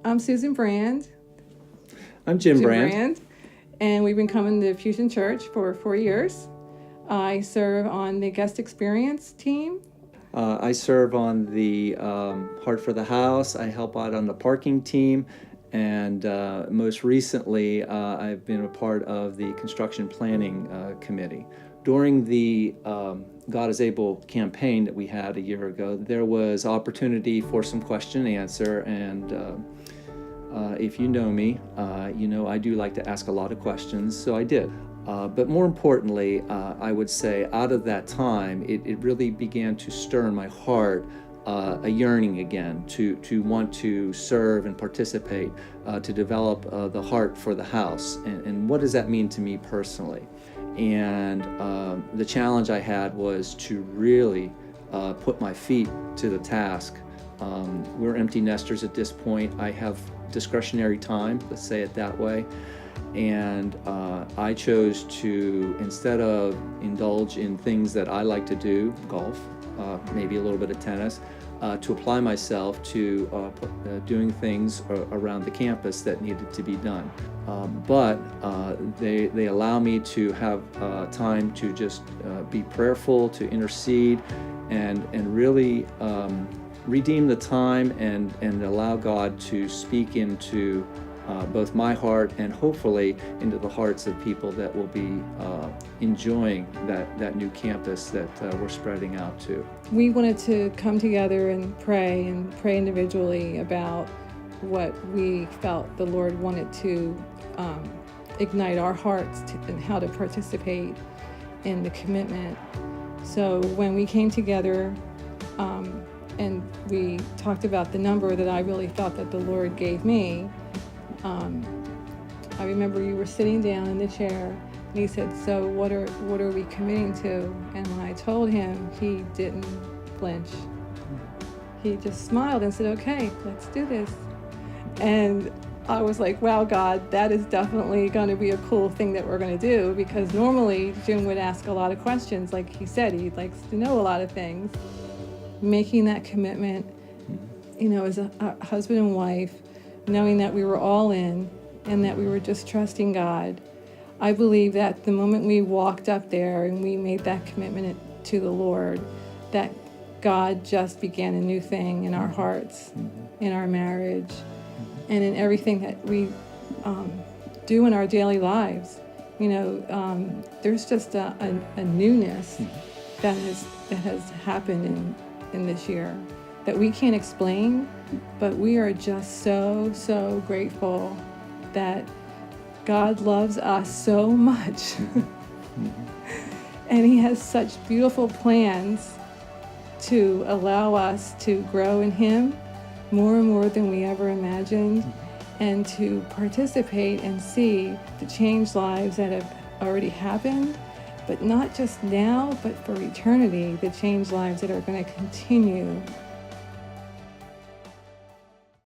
I'm Susan Brand. I'm Jim Brand. And we've been coming to Fusion Church for 4 years. I serve on the guest experience team. I serve on the Heart for the House. I help out on the parking team. And most recently, I've been a part of the construction planning committee. During the God is Able campaign that we had a year ago, there was opportunity for some question and answer. And if you know me, you know I do like to ask a lot of questions, so I did. But more importantly, I would say out of that time, it really began to stir in my heart a yearning again to want to serve and participate, to develop the heart for the house. And what does that mean to me personally? And the challenge I had was to really put my feet to the task. We're empty nesters at this point. I have discretionary time, let's say it that way. And I chose to, instead of indulge in things that I like to do, golf, maybe a little bit of tennis, to apply myself to doing things around the campus that needed to be done. But they allow me to have time to just be prayerful, to intercede, and really redeem the time and allow God to speak into both my heart and hopefully into the hearts of people that will be enjoying that new campus that we're spreading out to. We wanted to come together and pray individually about what we felt the Lord wanted to ignite our hearts and how to participate in the commitment. So when we came together and we talked about the number that I really felt that the Lord gave me, I remember you were sitting down in the chair and he said, so what are we committing to? And when I told him, he didn't flinch. He just smiled and said, okay, let's do this. And I was like, wow, God, that is definitely going to be a cool thing that we're going to do, because normally Jim would ask a lot of questions. Like he said, he likes to know a lot of things. Making that commitment, as a husband and wife, knowing that we were all in and that we were just trusting God. I believe that the moment we walked up there and we made that commitment to the Lord, that God just began a new thing in our hearts, in our marriage, and in everything that we do in our daily lives. There's just a newness that has happened in this year that we can't explain, but we are just so grateful that God loves us so much. And he has such beautiful plans to allow us to grow in him more and more than we ever imagined, and to participate and see the changed lives that have already happened, but not just now, but for eternity, the changed lives that are going to continue